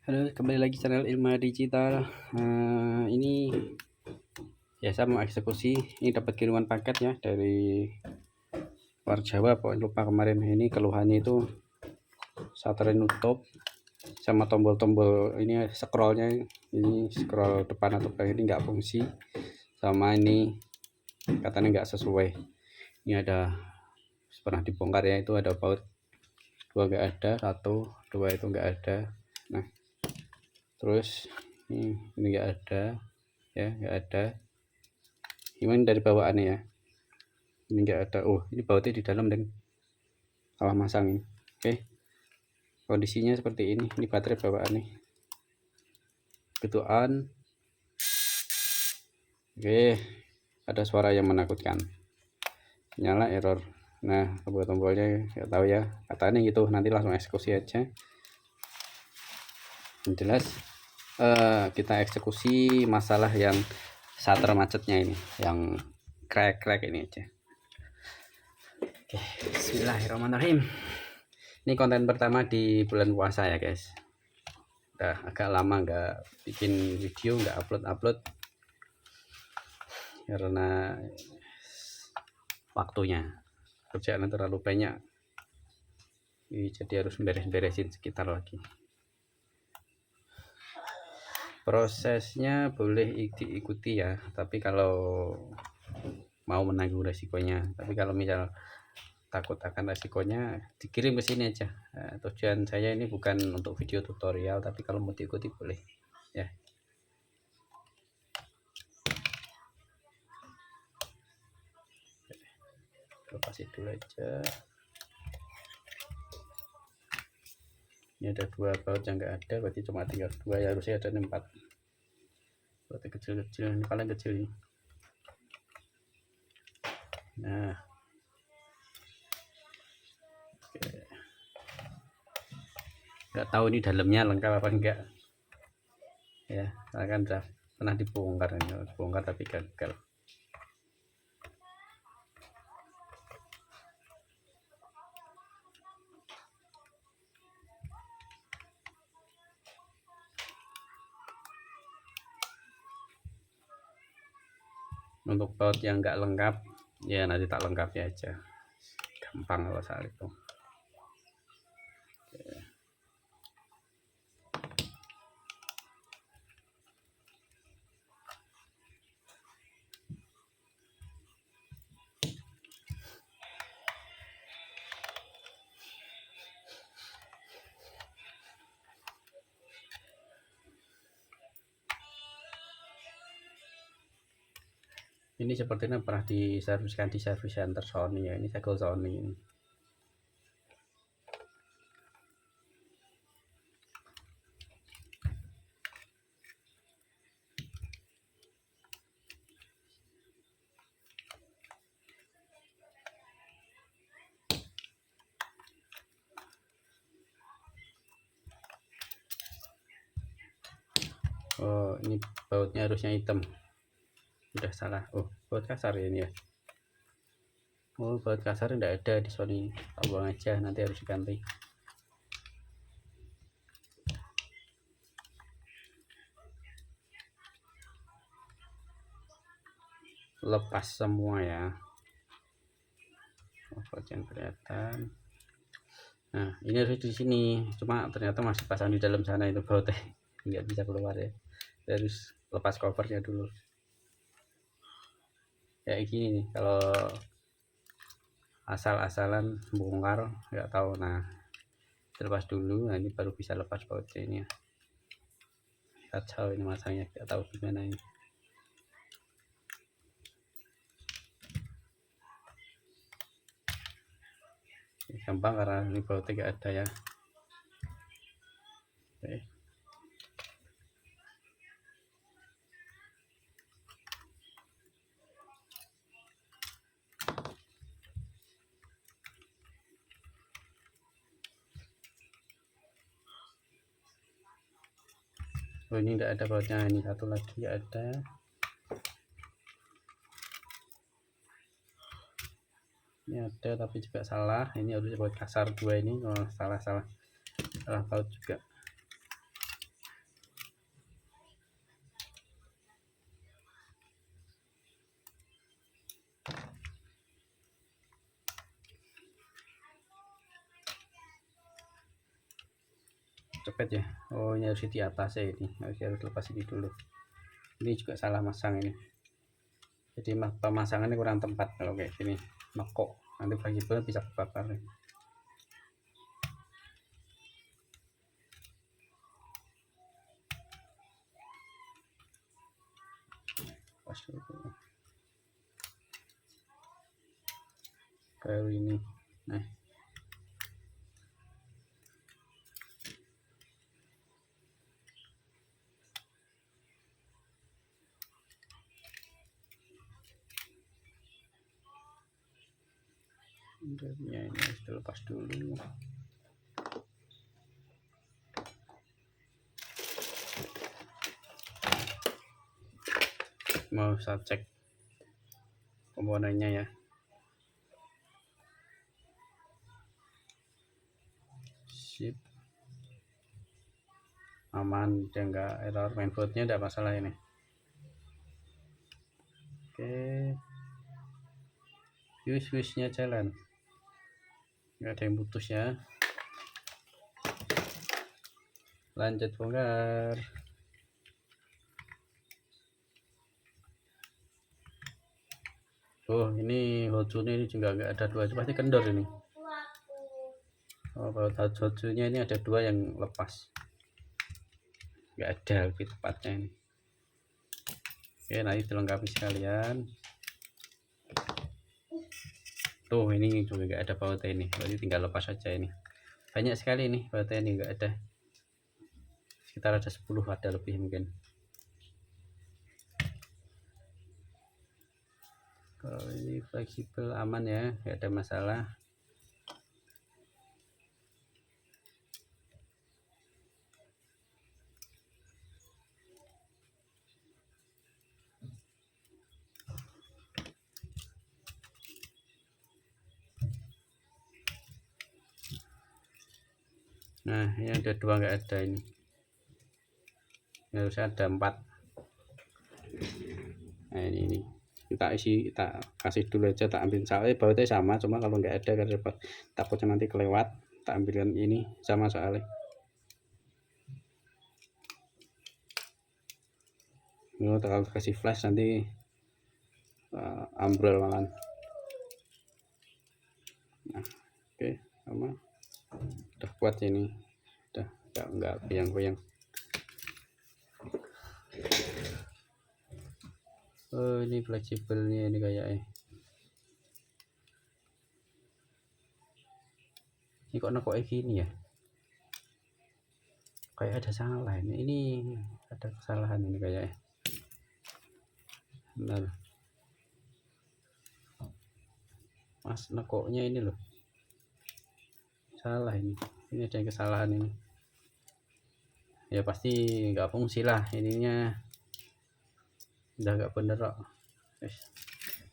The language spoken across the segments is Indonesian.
Halo, kembali lagi channel Ilma Digital. Ini ya saya mau eksekusi. Ini dapat kiriman paket ya dari luar Jawa. Pokoknya lupa kemarin ini keluhannya itu shutter nutup sama tombol-tombol ini scrollnya. Ini scroll depan atau belakang ini nggak fungsi, sama ini katanya nggak sesuai. Ini ada pernah dibongkar ya, itu ada baut dua nggak ada, satu dua itu nggak ada. Nah terus ini nggak ada ya, nggak ada. Gimana dari bawaannya ya, ini nggak ada. Oh, ini bautnya di dalam dan salah masang ini. Oke, kondisinya seperti ini baterai bawaannya begitu on. Oke, ada suara yang menakutkan, nyala error. Nah, tombol-tombolnya nggak tahu ya, katanya gitu. Nanti langsung eksekusi aja. Yang jelas kita eksekusi masalah yang shutter macetnya ini, yang crack ini aja. Oke, bismillahirrahmanirrahim. Ini konten pertama di bulan puasa ya guys. Udah agak lama nggak bikin video, nggak upload karena waktunya, kerjaan terlalu banyak. Jadi harus beresin sekitar lagi. Prosesnya boleh diikuti ya, tapi kalau mau menanggung resikonya. Tapi kalau misal takut akan resikonya, dikirim ke sini aja. Nah, tujuan saya ini bukan untuk video tutorial, tapi kalau mau diikuti boleh ya. Lepasin dulu aja. Ini ada dua baut yang nggak ada, berarti cuma tinggal dua ya, harusnya ada 4. Berarti kecil-kecil, ini paling kecil ini. Nah, nggak tahu ini dalamnya lengkap apa enggak ya, kan udah pernah dibongkar tapi gagal. Untuk baut yang nggak lengkap ya nanti tak lengkapi aja, gampang kalau soal itu. Ini sepertinya pernah diserviskan di service center Sony ya, ini segel Sony ini. Oh, ini bautnya harusnya hitam, udah salah. Oh, baut kasar ya ini ya. Oh, baut kasar enggak ada di Sony, tak buang aja, nanti harus diganti. Lepas semua ya. Oh, bagian kelihatan. Nah, ini harus di sini, cuma ternyata masih pasang di dalam sana itu bautnya, nggak bisa keluar ya. Harus lepas covernya dulu. Kayak gini nih, kalau asal-asalan bongkar nggak tahu. Nah, lepas dulu, nah ini baru bisa lepas bautnya ini ya. Kacau ini masangnya, nggak tahu gimana ini. Gampang karena ini bautnya nggak ada ya. Oke. Oh, ini enggak ada bautnya, ini satu lagi enggak ada. Ini ada tapi juga salah, ini harus baut kasar 2 ini. Oh, salah baut juga. cepet ya. Oh, ini harus di atas ya, ini harus lepas ini dulu. Ini juga salah masang ini, jadi pemasangannya kurang tepat kalau kayak gini, nekok nanti fleksibel bisa kebakar. Pas dulu baru ini. Nah, ini harus dilepas dulu. Mau saya cek komponennya ya. Sip, aman, dia enggak error, mainboardnya enggak masalah ini. Oke, fuse-nya jalan, nggak ada yang putus ya. Lanjut bongkar. Oh, ini hojunya ini juga nggak ada dua, pasti kendor ini. Oh, kalau hojunya ini ada dua yang lepas, nggak ada lebih tepatnya ini. Oke, nanti dilengkapi sekalian. Tuh, ini juga nggak ada bautnya ini, berarti tinggal lepas saja ini. Banyak sekali nih bautnya ini, nggak ada, sekitar ada 10, ada lebih mungkin. Kalau ini fleksibel aman ya, nggak ada masalah. Nah, ini ada dua, nggak ada ini. Harus ada 4. Nah, ini kita isi, kita kasih dulu aja, tak ambil soalnya bautnya sama, cuma kalau nggak ada kan repot, takutnya nanti kelewat. Tak ambilkan ini sama soalnya. Kalau kasih flash nanti ambrol malah. Nah, oke, sama udah kuat ini, udah nggak goyang-goyang. Oh, ini fleksibelnya ini kayaknya. Ini kok nekok gini ya, kayak ada salah ini ada kesalahan ini kayaknya. Benar, mas, nekoknya ini loh salah ini ada yang kesalahan ini ya, pasti nggak fungsi lah ininya, udah nggak bener kok.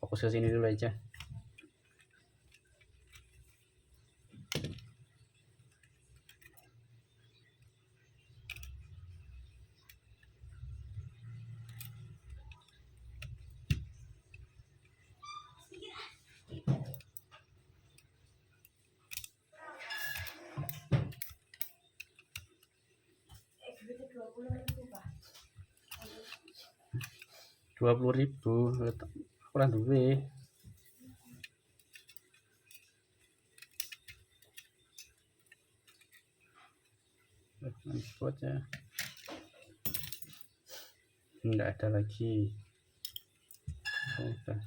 Fokus ke sini dulu aja. Rp20.000 kurang duit. Buatnya enggak ada lagi. Udah.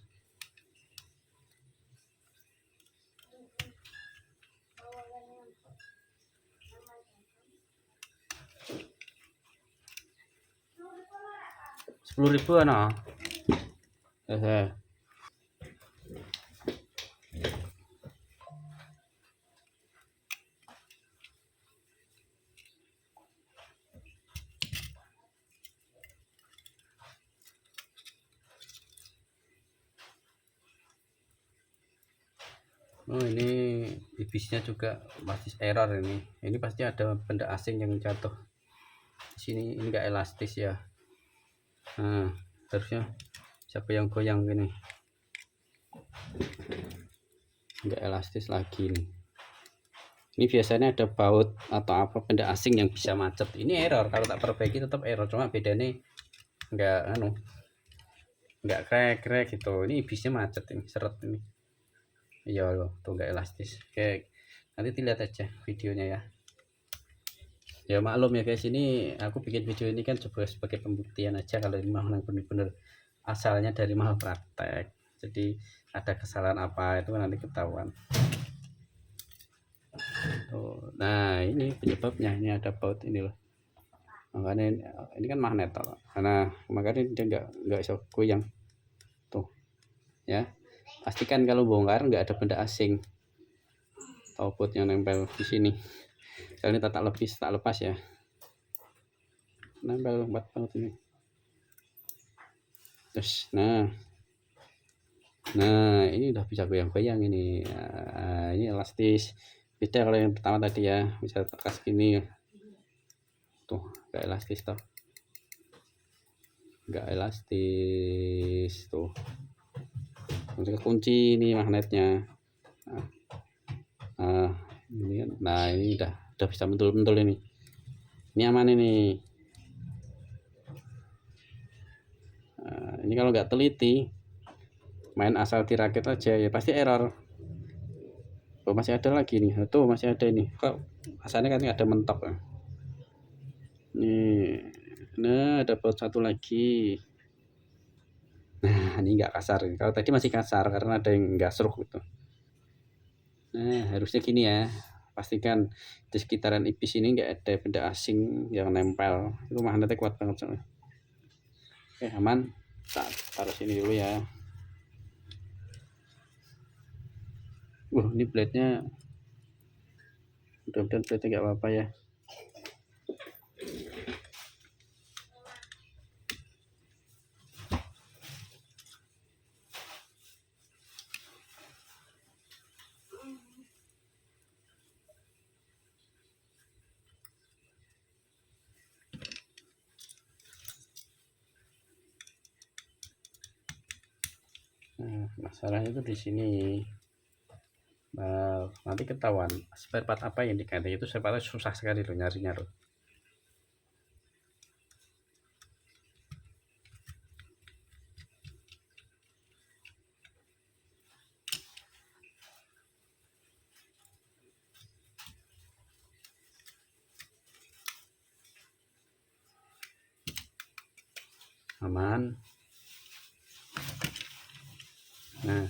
Rp10.000 ano? Oh, ini ibisnya juga pasti error ini pasti ada benda asing yang jatuh di sini, ini enggak elastis ya. Nah, harusnya siapa yang goyang gini, enggak elastis lagi nih. Ini biasanya ada baut atau apa benda asing yang bisa macet. Ini error, kalau tak perbaiki tetap error, cuma bedanya nggak krek gitu. Ini bisnya macet ini, seret ini. Iya loh, tuh nggak elastis. Oke, nanti dilihat aja videonya ya. Ya maklum ya guys, ini aku bikin video ini kan coba sebagai pembuktian aja kalau ini memang benar-benar asalnya dari mahal praktek. Jadi ada kesalahan apa itu nanti ketahuan. Tuh. Nah ini penyebabnya, ini ada baut ini loh. Makanya ini kan magnet loh. Makanya dia nggak bisa goyang. Tuh ya. Pastikan kalau bongkar nggak ada benda asing. Output yang nempel di sini. Kali ini tak lepas ya. Nempel banget ini. Terus, nah ini udah bisa goyang-goyang ini. Nah, ini elastis. Beda kalau yang pertama tadi ya, bisa tekas gini. Tuh, nggak elastis toh. Nggak elastis tuh. Masih kunci ini magnetnya. Ini kan. Nah, ini udah bisa mentul-mentul ini. Ini aman ini. Ini kalau nggak teliti, main asal dirakit aja ya pasti error. Oh, masih ada lagi nih. Tuh masih ada ini. Kok asalnya kan ada mentok ya. Nih. Nah, ada baut satu lagi. Nah, ini nggak kasar. Kalau tadi masih kasar karena ada yang nggak seruk gitu. Nah, harusnya gini ya. Pastikan di sekitaran ipis ini nggak ada benda asing yang nempel. Itu magnetnya kuat banget soalnya. Oke, aman. Taruh sini dulu ya. Ini blade-nya. Mudah-mudahan blade-nya nggak apa-apa ya. Nah, masalahnya itu di sini. Nah, nanti ketahuan spare part apa yang diganti. Itu spare part susah sekali loh nyarinya loh. Aman. Nah,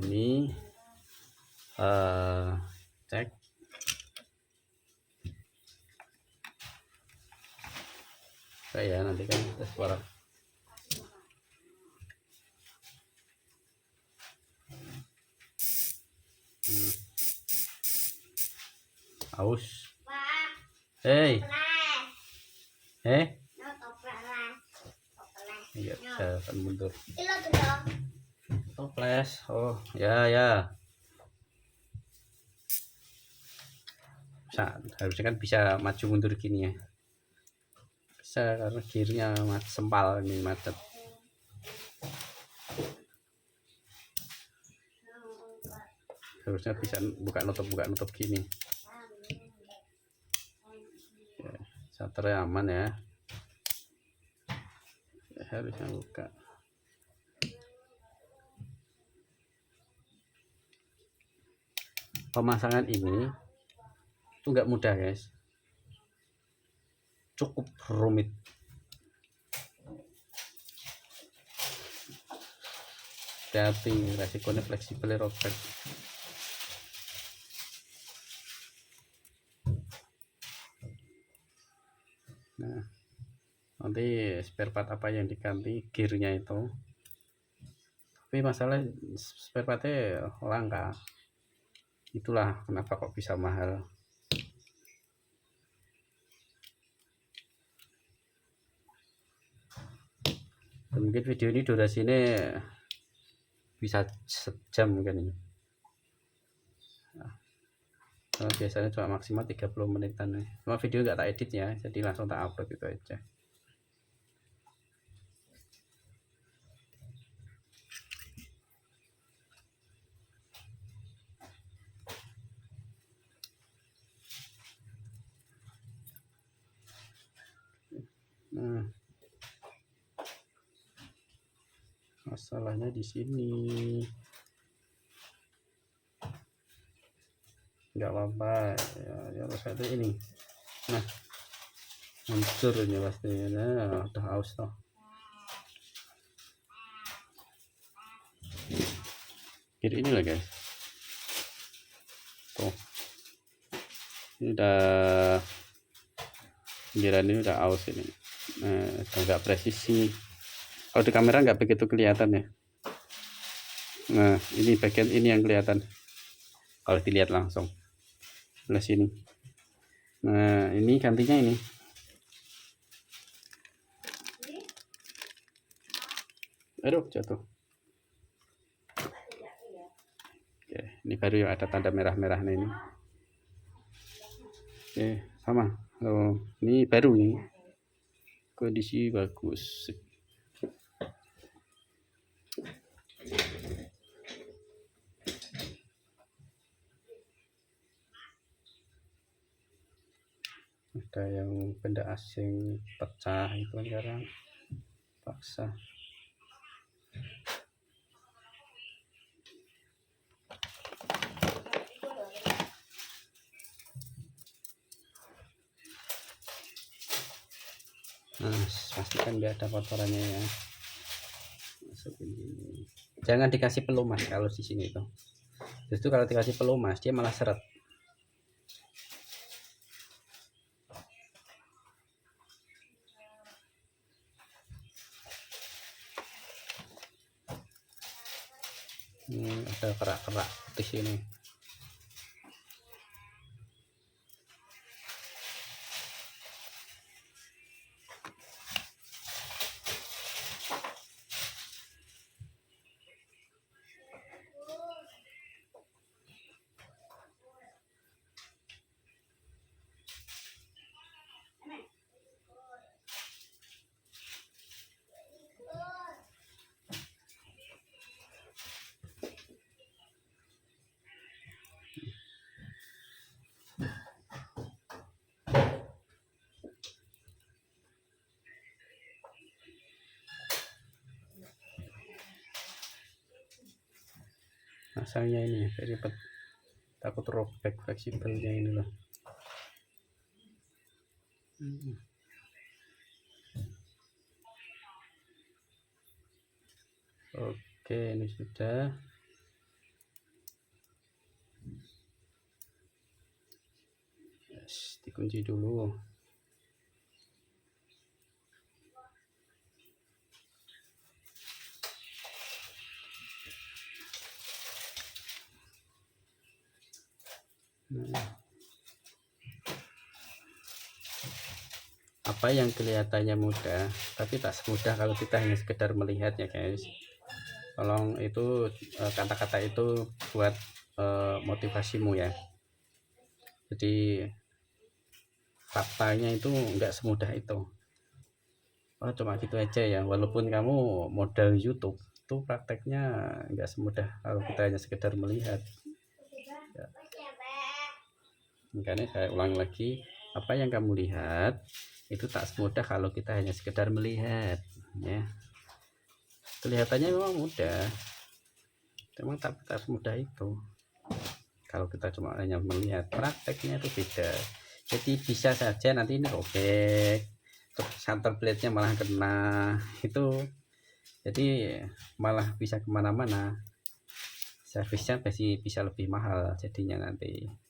ini cek. Ya nanti kan tes suara. Aus. Hei. Iya, saya akan mundur. Toples. Oh, ya ya. Harusnya kan bisa maju mundur gini ya. Bisa karena gearnya sempal ini macet. Harusnya bisa buka nutup gini. Ya, shutternya aman ya. Harusnya buka. Pemasangan ini itu nggak mudah guys, cukup rumit. Hati-hati, resikonya fleksibel robek. Nah, nanti spare part apa yang diganti, gearnya itu. Tapi masalah spare partnya langka. Itulah kenapa kok bisa mahal. Dan mungkin video ini durasinya bisa sejam mungkin ini. Nah, biasanya cuma maksimal 30 menitan. Cuma video nggak tak edit ya, jadi langsung tak upload itu aja. Nah, masalahnya di sini. Nggak apa-apa ya, harus ada ini. Nah, hancur ini pasti. Nah, udah aus toh. Kiri ini lah guys. Tuh, ini udah pinggiran ini udah aus ini. Nah, udah nggak presisi. Kalau di kamera nggak begitu kelihatan ya. Nah, ini bagian ini yang kelihatan kalau dilihat langsung sebelah sini. Nah, ini gantinya ini. Aduh, jatuh. Oke, ini baru yang ada tanda merah-merahnya ini. Oke, sama. Oh, ini baru nih. Kondisi bagus. Ada yang benda asing pecah itu sekarang paksa. Nah, pastikan nggak ada kotorannya ya. Masukin ini. Jangan dikasih pelumas kalau di sini tuh. Justru kalau dikasih pelumas dia malah seret. Ini ada kerak-kerak di sini. Masangnya ini ribet, takut robek fleksibelnya ini loh. Oke, ini sudah. Yes, dikunci dulu. Nah, apa yang kelihatannya mudah tapi tak semudah kalau kita hanya sekedar melihat ya guys. Tolong itu kata-kata itu buat motivasimu ya. Jadi faktanya itu nggak semudah itu. Oh, cuma gitu aja ya, walaupun kamu modal YouTube itu prakteknya nggak semudah kalau kita hanya sekedar melihat ya. Makanya saya ulang lagi, apa yang kamu lihat itu tak semudah kalau kita hanya sekedar melihat ya. Kelihatannya memang mudah, memang tak semudah itu kalau kita cuma hanya melihat. Prakteknya itu beda. Jadi bisa saja nanti ini robek, shutter blade-nya malah kena itu, jadi malah bisa kemana-mana. Servisnya pasti bisa lebih mahal jadinya nanti.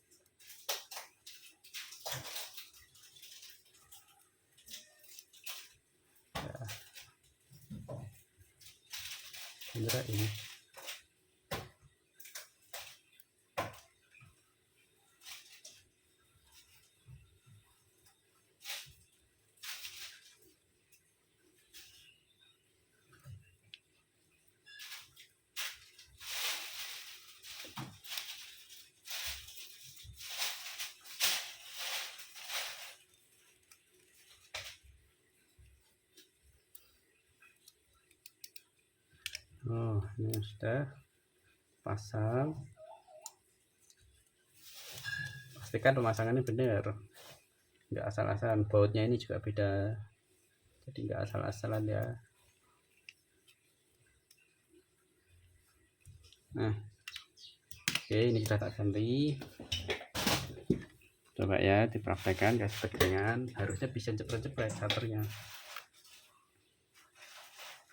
Ya, ini oh ini sudah pasang. Pastikan pemasangannya benar, nggak asal-asalan. Bautnya ini juga beda. jadi nggak asal-asalan ya. Nah, oke, ini kita tak ganti. Coba ya dipraktekkan guys, pegangan harusnya bisa cepet-cepet shuternya.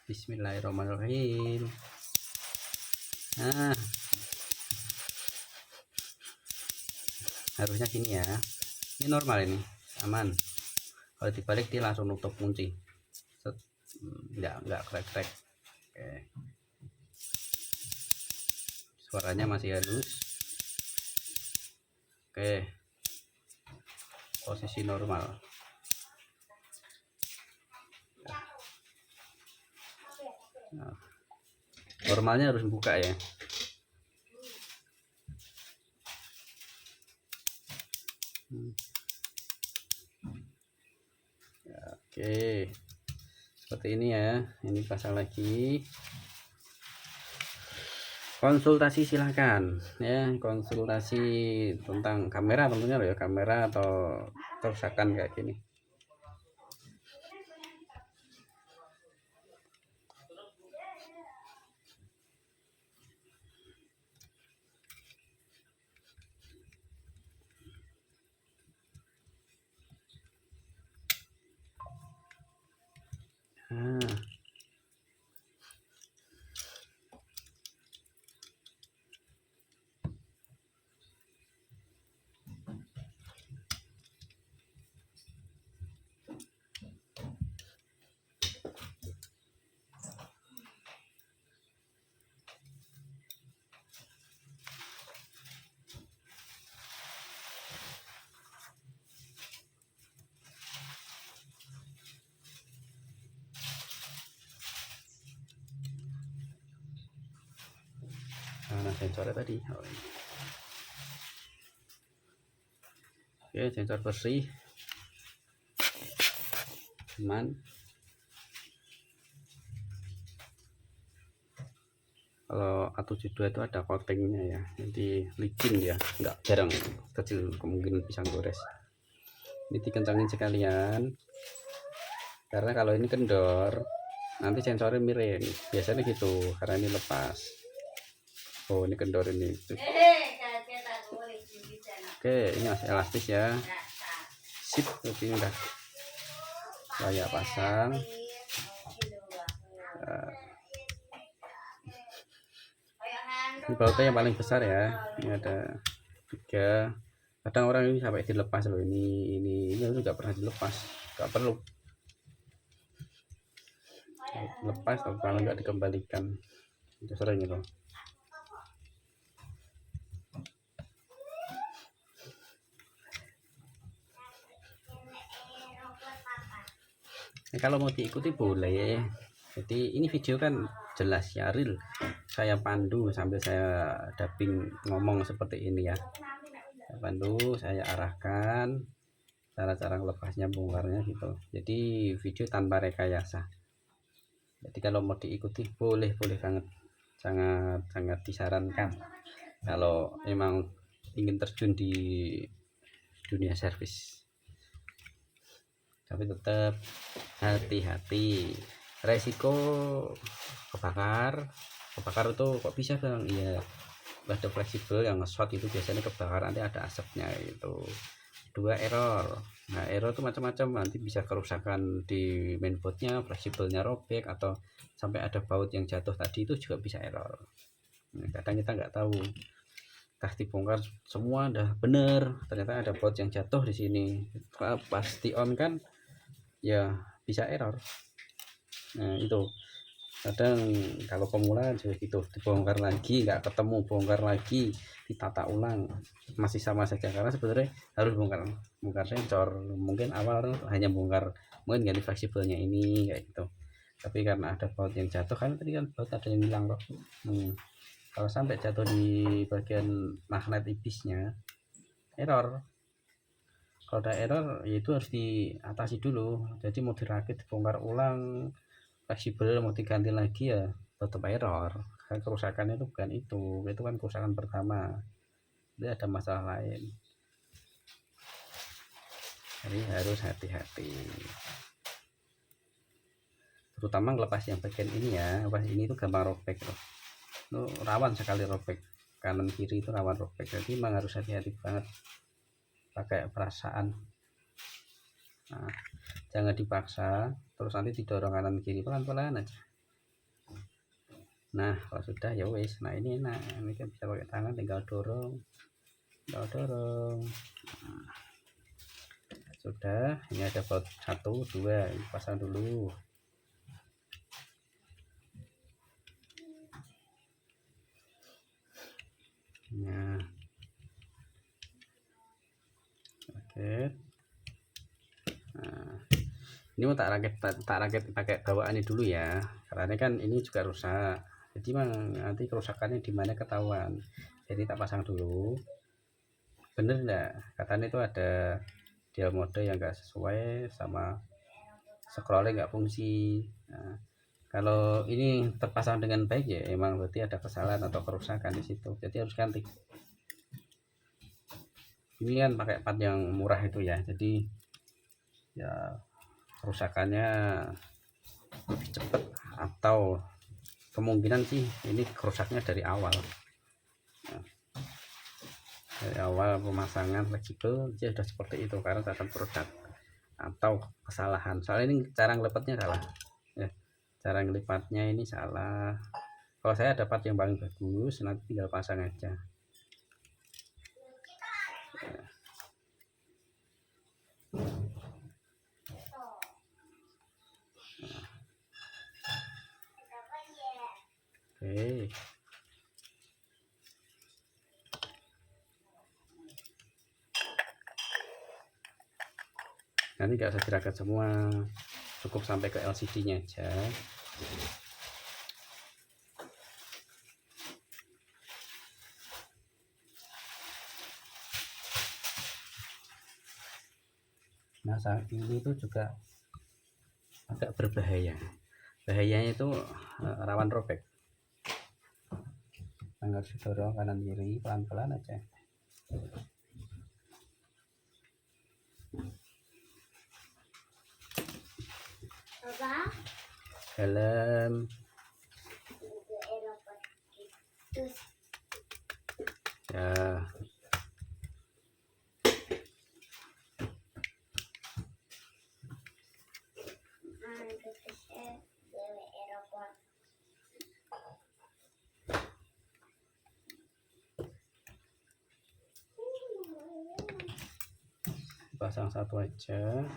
Bismillahirrahmanirrahim. Nah, harusnya gini ya, ini normal, ini aman. Kalau dibalik dia langsung nutup kunci, nggak krek-krek. Oke, suaranya masih halus. Oke, posisi normal. Nah, normalnya harus buka ya. Oke, seperti ini ya. Ini pasang lagi. Konsultasi silahkan ya, konsultasi tentang kamera tentunya loh ya, kamera atau kerusakan kayak gini. Nah, mana sensornya tadi? Oh, ini. Oke, sensor bersih, aman. Kalau A72 itu ada coatingnya ya, jadi licin ya, nggak jarang, kecil kemungkinan bisa gores. Ini dikencangin sekalian, karena kalau ini kendor nanti sensornya miring, biasanya gitu, karena ini lepas. Oh, ini kendor ini. Oke, ini masih elastis ya. Sip, ini udah saya pasang. Ini bautnya yang paling besar ya. Ini ada 3. Kadang orang ini sampai dilepas loh. Ini juga pernah dilepas. Gak perlu lepas, atau kalau nggak dikembalikan. Itu sering itu. Nah, kalau mau diikuti boleh. Jadi ini video kan jelas ya, real. Saya pandu sambil saya dubbing ngomong seperti ini ya. Saya pandu, saya arahkan cara-cara lepasnya, bongkarnya gitu. Jadi video tanpa rekayasa. Jadi kalau mau diikuti boleh banget, sangat disarankan kalau memang ingin terjun di dunia servis. Tapi tetap hati-hati, resiko kebakar itu kok bisa bang? Iya, ada fleksibel yang nge-shot itu biasanya kebakar, nanti ada asapnya itu. 2, error. Nah, error itu macam-macam, nanti bisa kerusakan di mainboardnya, fleksibelnya robek, atau sampai ada baut yang jatuh tadi, itu juga bisa error. Nah, kadang kita nggak tahu, pas dibongkar semua udah bener, ternyata ada baut yang jatuh di sini. Pas di on kan ya bisa error. Nah, itu kadang kalau pemula juga gitu, dibongkar lagi nggak ketemu, bongkar lagi, ditata ulang, masih sama saja, karena sebenarnya harus bongkar sensor. Mungkin awal hanya bongkar, mungkin ganti fleksibelnya ini kayak gitu, tapi karena ada baut yang jatuh, kan tadi kan baut ada yang hilang loh. Kalau sampai jatuh di bagian magnet ibisnya, error. Kalau ada error ya itu harus diatasi dulu, jadi mau dirakit, dibongkar ulang, fleksibel mau diganti lagi ya tetap error. Kan kerusakannya itu bukan itu kan kerusakan pertama, dia ada masalah lain. Jadi harus hati-hati. terutama ngelepas yang bagian ini ya. Pas ini tuh gampang robek loh, itu rawan sekali robek, kanan kiri itu rawan robek, jadi memang harus hati-hati banget pakai perasaan. Nah, jangan dipaksa, terus nanti didorong kanan kiri, pelan-pelan aja. Nah kalau sudah ya wes, nah ini enak, ini kan bisa pakai tangan, tinggal dorong. Nah, sudah, ini ada baut 1 2, ini pasang dulu. Nah, oke. Nah, ini mau tak rakit pakai bawaan ini dulu ya, karena kan ini juga rusak, jadi nanti kerusakannya di mana ketahuan. Jadi tak pasang dulu. Bener enggak, katanya itu ada dial mode yang enggak sesuai sama scrollnya enggak fungsi. Nah, kalau ini terpasang dengan baik ya emang berarti ada kesalahan atau kerusakan di situ, jadi harus ganti. Ini kan pakai part yang murah itu ya, jadi ya kerusakannya lebih cepat, atau kemungkinan sih ini kerusaknya dari awal. Nah, dari awal pemasangan fleksibel dia sudah seperti itu karena datang produk atau kesalahan. Soalnya ini cara ngelipatnya salah ya, cara ngelipatnya ini salah. Kalau saya dapat yang paling bagus, nanti tinggal pasang aja ya. Oke, nanti nggak usah diragam semua, cukup sampai ke LCD nya aja. Nah saat ini itu juga agak berbahaya, bahayanya itu rawan robek. Harus didorong kanan kiri pelan-pelan aja. Helm ya. Pasang satu aja,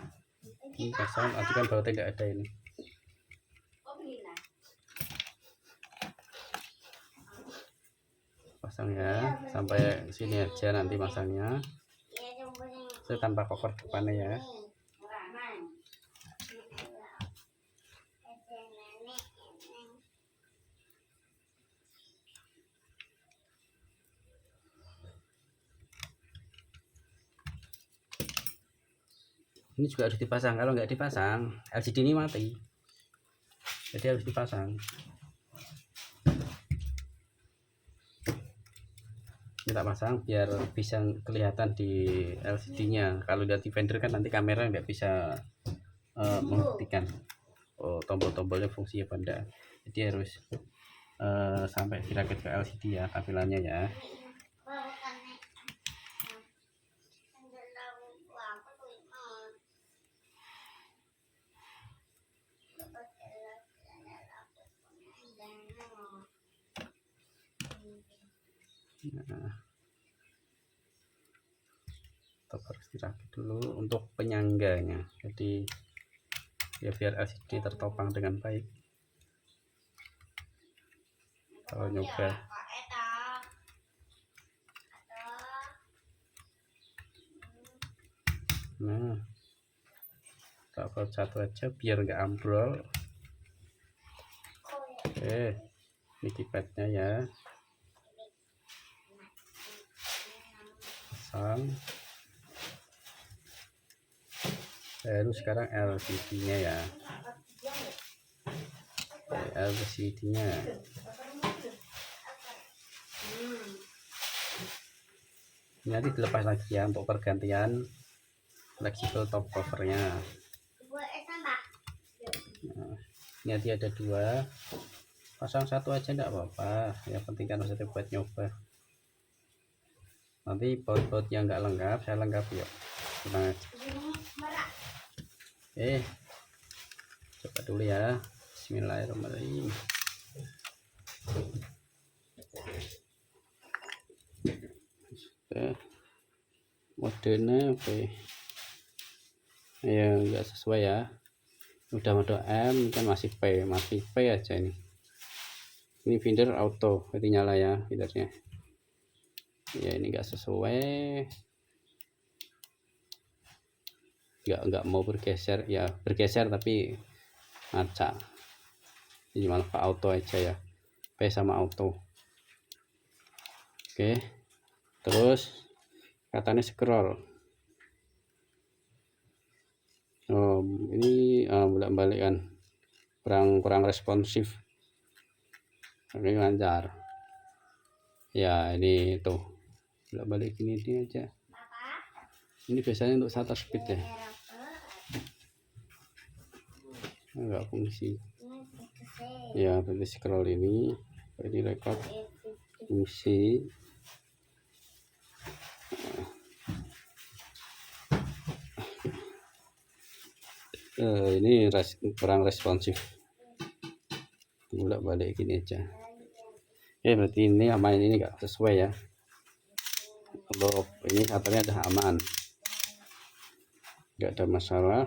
ini pasang, nanti kan bautnya nggak ada ini. Pasang ya sampai sini aja, nanti masangnya saya tanpa koper depannya ya. Ini juga harus dipasang, kalau nggak dipasang LCD ini mati, jadi harus dipasang. Kita pasang biar bisa kelihatan di LCD nya. Kalau lihat di vendor kan nanti kamera nggak bisa membuktikan tombol-tombolnya fungsi apa enggak, jadi harus sampai dirakit ke LCD ya tampilannya ya. Nah, harus dirakit dulu untuk penyangganya, jadi ya biar LCD tertopang dengan baik. Kalau nyoba nah tak buat satu aja biar nggak ambrol. Oke, ini keypadnya ya, pasang. Baru sekarang LCD nya ya. LCD nya ini nanti dilepas lagi ya untuk pergantian fleksibel top covernya. Nah, Ini hati ada 2, pasang 1 aja enggak apa-apa, yang penting kan maksudnya buat nyoba. Nanti baut-baut yang enggak lengkap saya lengkapi yuk, tenang aja. Coba dulu ya. Bismillahirrahmanirrahim. Modenya oke. Ya enggak sesuai ya. Udah mode M kan masih P aja ini. Ini feeder auto, jadi nyala ya feedernya. Ya ini enggak sesuai. Enggak mau bergeser ya, bergeser tapi ngaca. Jadi malah ke auto aja ya. P sama auto. Oke. Terus katanya scroll. Ini bolak-balik kan kurang responsif. Oke, lancar ya. Ini tuh bolak-balik ini aja. Ini biasanya untuk shutter speed ya, enggak fungsi ya. Berarti scroll ini record fungsi. Ini kurang responsif, bolak-balik gini aja. Berarti ini aman, ini enggak sesuai ya. Untuk ini katanya ada aman, enggak ada masalah,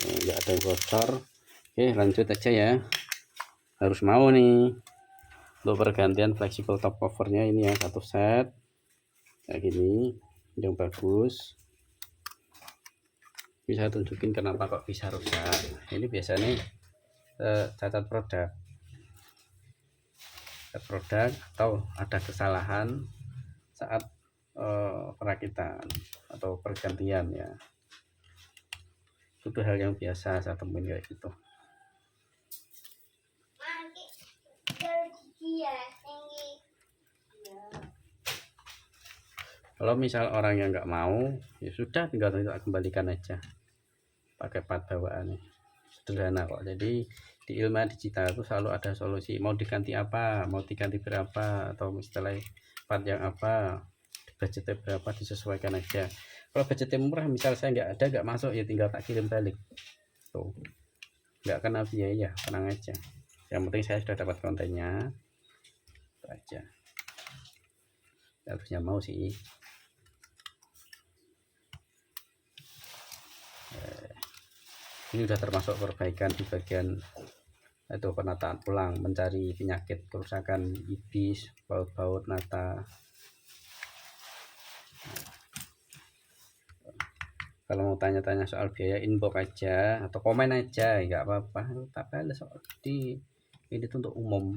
enggak ada bocor. Lanjut aja ya. Harus mau nih untuk pergantian fleksibel top covernya ini ya, 1 set kayak gini yang bagus. Bisa tunjukin kenapa kok bisa rusak. Ini biasanya cacat produk atau ada kesalahan saat perakitan atau pergantian ya. Itu hal yang biasa saya temuin kayak gitu. Kalau misal orang yang nggak mau, ya sudah, tinggal kembalikan aja pakai part bawaan. Sederhana kok. Jadi di Ilma Digital itu selalu ada solusi. Mau diganti apa, mau diganti berapa, atau istilah part yang apa, budgetnya berapa, disesuaikan aja. Kalau budgetnya murah, misal saya nggak masuk, ya tinggal tak kirim balik. Tuh, nggak kena biaya, tenang aja. Yang penting saya sudah dapat kontennya, itu aja. Harusnya mau sih. Ini sudah termasuk perbaikan di bagian itu penataan ulang, mencari penyakit kerusakan ibis, baut-baut nata. Kalau mau tanya-tanya soal biaya, inbox aja atau komen aja, nggak apa-apa. Tapi ada soal di ini tuh untuk umum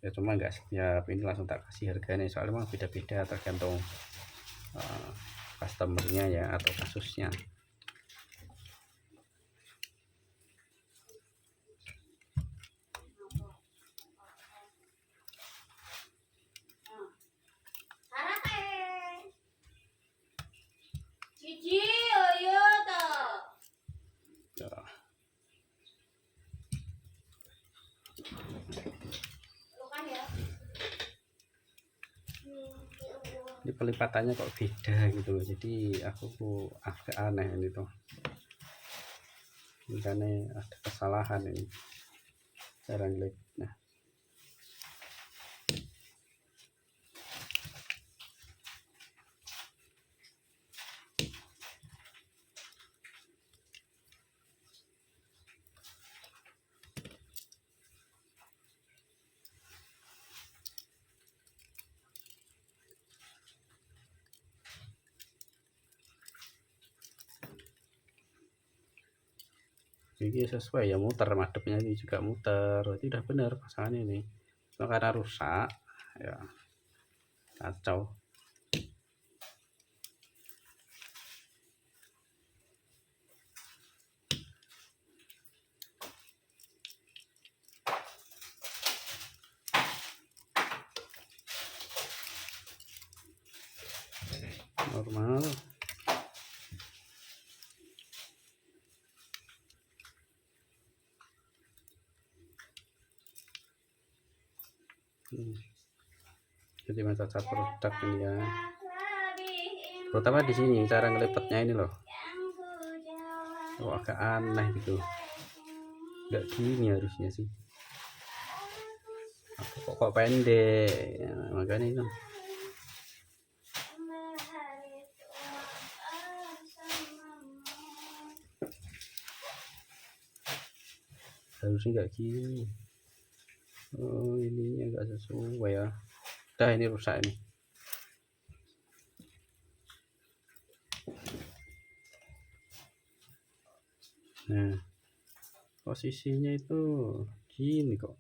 ya, cuma nggak siap ini langsung tak kasih harganya, soalnya memang beda-beda tergantung customernya ya atau kasusnya. Ini pelipatannya kok beda gitu loh, jadi aku agak aneh ini tuh, makanya ada kesalahan ini cara ngelip. Nah, ini sesuai ya, muter madepnya ini juga muter, itu udah bener pasangannya ini. Cuma karena rusak ya, kacau. Normal. jadi mencatat produk ini ya, terutama di sini cara ngelipetnya ini loh, agak aneh gitu, nggak gini harusnya sih, kok pendek ya, makanya itu harusnya nggak gini. Oh, ininya nggak sesuai ya, dah ini rusak ini. Nah, posisinya itu gini kok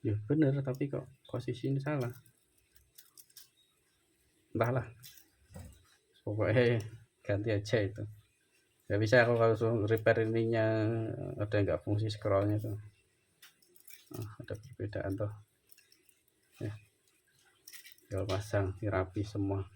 ya, bener, tapi kok posisinya salah, entahlah, pokoknya ganti aja itu. Nggak bisa aku kalau repair ininya ada nggak fungsi scrollnya tuh. Ada perbedaan tuh ya, tinggal pasang rapi semua.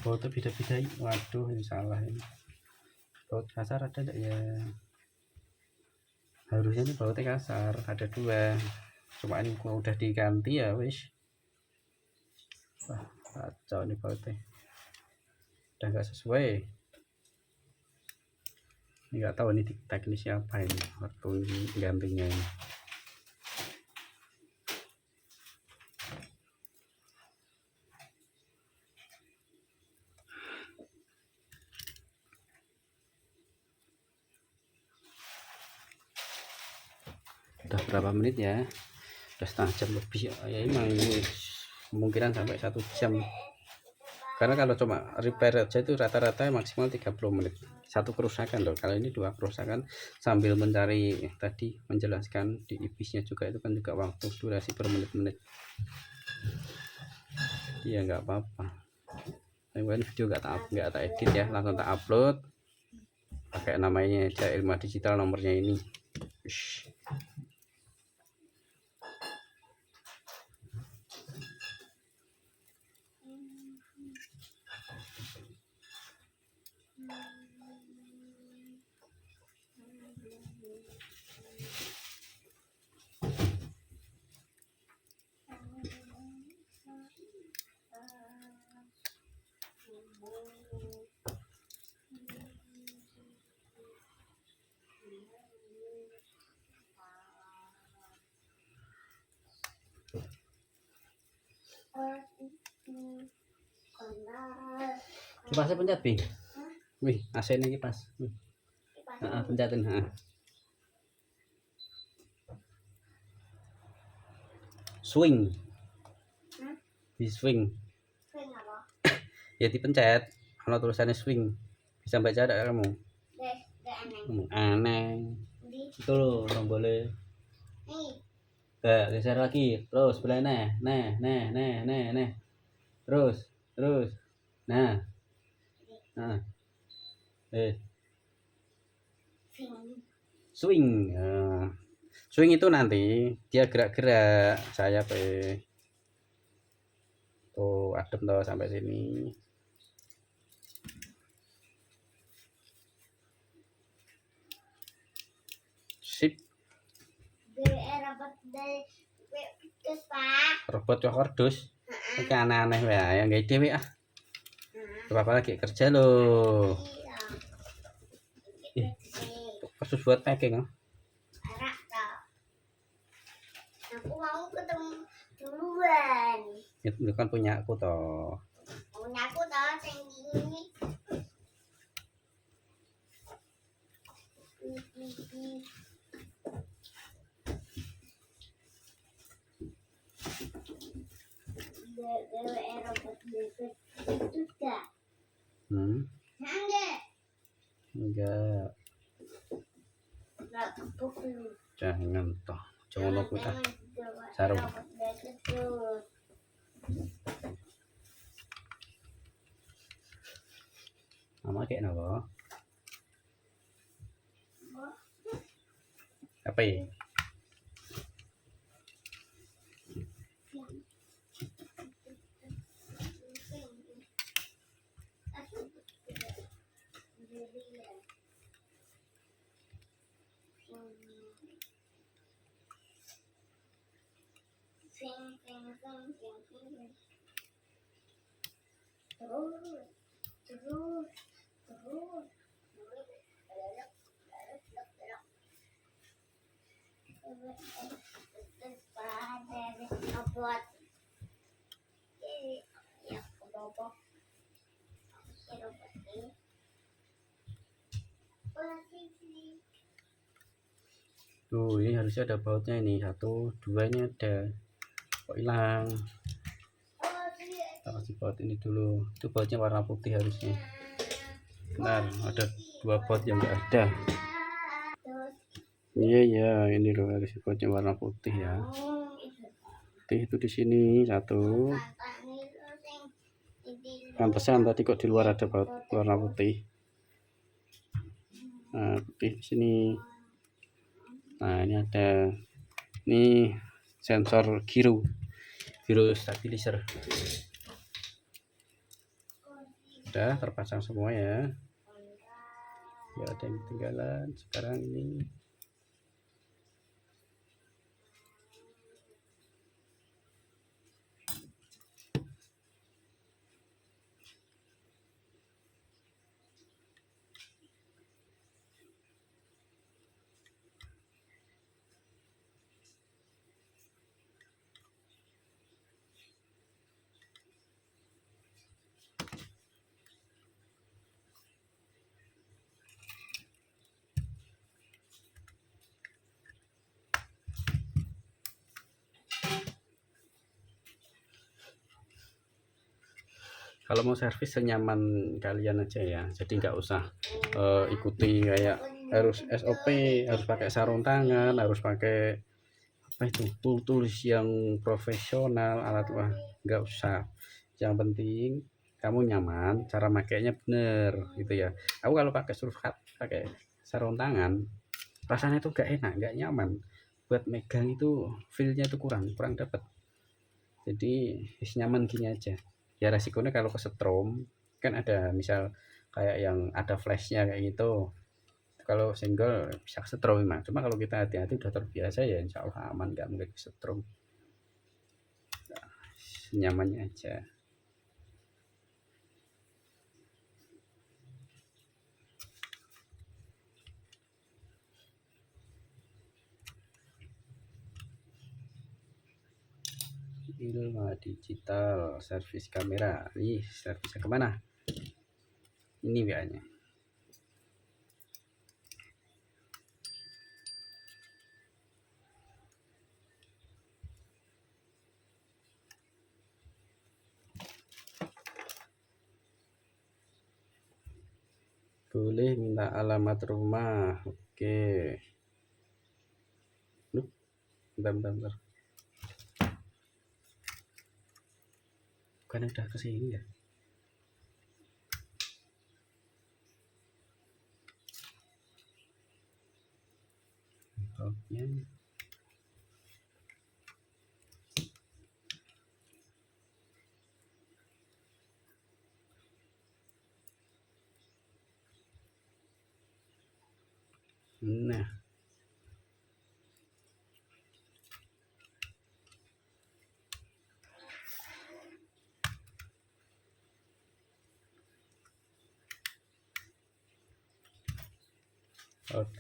Bautnya beda-beda, waduh ini salah ini, baut kasar ada enggak ya, harusnya ini bautnya kasar ada 2, cuma ini udah diganti ya wis. Wah kacau ini bautnya, udah nggak sesuai ini, nggak tahu ini teknis siapa ini waktu gantinya ini. Udah berapa menit ya, udah setengah jam lebih ya, emang ini kemungkinan sampai 1 jam, karena kalau cuma repair aja itu rata-rata maksimal 30 menit satu kerusakan loh. Kalau ini 2 kerusakan sambil mencari tadi menjelaskan di ibisnya juga, itu kan juga waktu durasi per menit-menit ya, nggak apa-apa. Ini video nggak tak edit ya, langsung tak upload pakai namanya aja Ilma Digital, nomornya ini. Ush. Kipasnya pencet Bing, wih AC ini kipas, pencetin swing, di swing ya, dipencet kalau tulisannya swing, bisa baca ada kamu? Aneh itu loh, tombolnya geser lagi terus belah, nah terus nah swing. Swing itu nanti dia gerak-gerak, saya tuh adem tuh sampai sini. Sip. Robot kok kardus. Iki aneh-aneh wae, ya nggak dhewe ah. Bapak lagi kerja loh. Khusus buat packing ah. Aku mau ketemu duluan. Itu kan punya aku toh. Punya aku toh, ini. Enggak. Jangan toh. Jangan lupa kita sarung. Mama kayak napa? HP. Tuh, ini harusnya ada bautnya ini, 1 2 ini ada, kok hilang. Kita kasih baut ini dulu, itu bautnya warna putih harusnya. Benar, ada 2 baut yang enggak ada. Iya, ini loh harus bautnya warna putih ya. Putih itu di sini 1. Pantesan tadi kok di luar ada baut warna putih. Nah, putih di sini. Nah, ini ada, ini sensor gyro stabilizer. Udah terpasang semua ya, nggak ada yang ketinggalan. Sekarang ini kalau mau servis senyaman kalian aja ya, jadi nggak usah ikuti kayak harus SOP, harus pakai sarung tangan, harus pakai apa itu tools yang profesional, alat, wah nggak usah. Yang penting kamu nyaman, cara makainya bener gitu ya. Aku kalau pakai surfkat, pakai sarung tangan, rasanya tuh gak enak, gak nyaman, buat megang itu feelnya tuh kurang dapat. Jadi nyaman gini aja ya. Resikonya kalau kesetrum kan ada, misal kayak yang ada flashnya kayak gitu, kalau single bisa kesetrum memang. Cuma kalau kita hati-hati udah terbiasa ya insya Allah aman, nggak mungkin kesetrum. Nah, nyamannya aja. Ilma Digital servis kamera. Ih, servisnya kemana ini biayanya? Boleh minta alamat rumah. Oke. Bentar. Bukan udah kesini ya? Oke. Nah,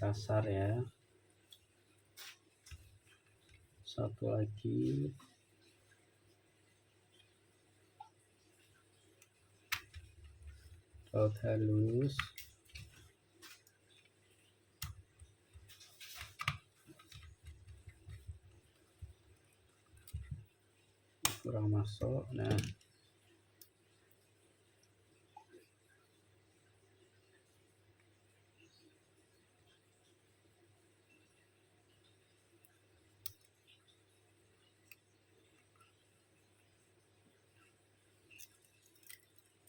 kasar ya. Satu lagi. Halus. Kurang masuk. Nah,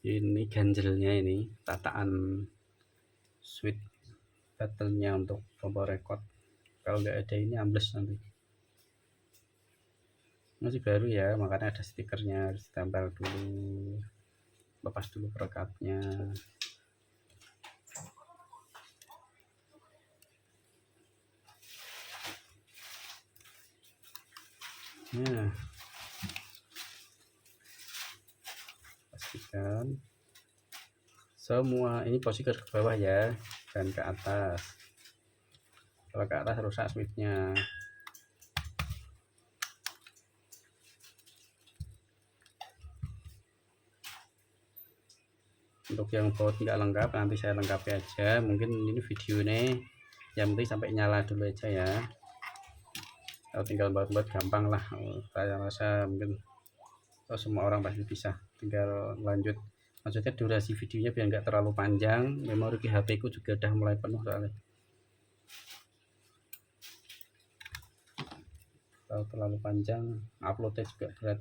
ini ganjelnya, ini tataan switch battle-nya untuk tombol record. kalau nggak ada ini ambles nanti. Masih baru ya, makanya ada stikernya, harus ditempel dulu, lepas dulu perekatnya. Nah, pastikan semua ini posisi ke bawah ya, dan ke atas. Kalau ke atas rusak switchnya. Untuk yang baut nggak lengkap nanti saya lengkapi aja, mungkin ini videonya yang penting sampai nyala dulu aja ya. Kalau tinggal baut-baut gampang lah, saya rasa mungkin semua orang pasti bisa, tinggal lanjut. Maksudnya durasi videonya biar nggak terlalu panjang, memori di HP ku juga udah mulai penuh soalnya. Kalau terlalu panjang uploadnya juga berat,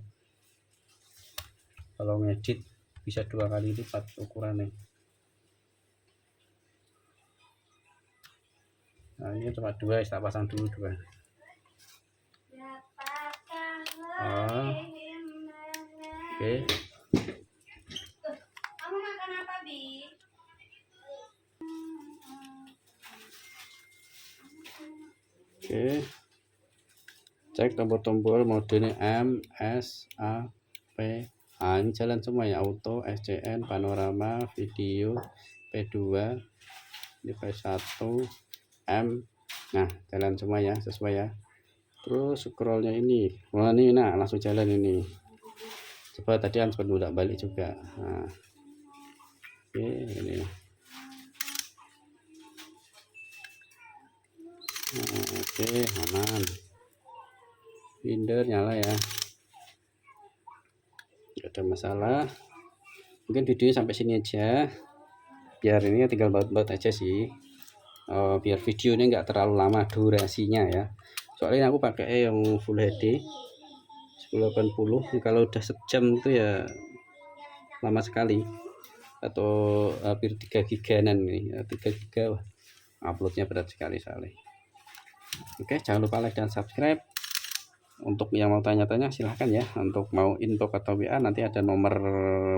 kalau ngedit bisa 2 kali lipat ukurannya. Nah ini cuma 2, saya pasang dulu 2. Oh. Oke. Kamu makan apa, Bi? Oke. Cek tombol-tombol modenya M, S, A, P. Nah, ini jalan semua ya, auto, SCN, panorama, video, P2, ini P1, M. Nah, jalan semua ya, sesuai ya. Terus scrollnya ini, wah ini, nah langsung jalan ini. Coba tadi kan sempat bolak balik juga. Nah, oke ini. Nah, oke aman. Binder nyala ya, nggak ada masalah. Mungkin videonya sampai sini aja, biar ini tinggal baut-baut aja sih. Biar videonya nggak terlalu lama durasinya ya, soalnya aku pakai yang Full HD 1080. Kalau udah sejam itu ya lama sekali, atau hampir 3 giganan nih, 3 giga uploadnya berat sekali soalnya. Oke, jangan lupa like dan subscribe. Untuk yang mau tanya-tanya silahkan ya, untuk mau info atau WA nanti ada nomor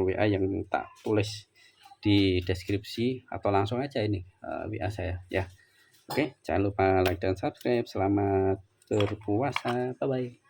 WA yang tak tulis di deskripsi, atau langsung aja ini WA saya ya. Oke, jangan lupa like dan subscribe. Selamat berpuasa, bye bye.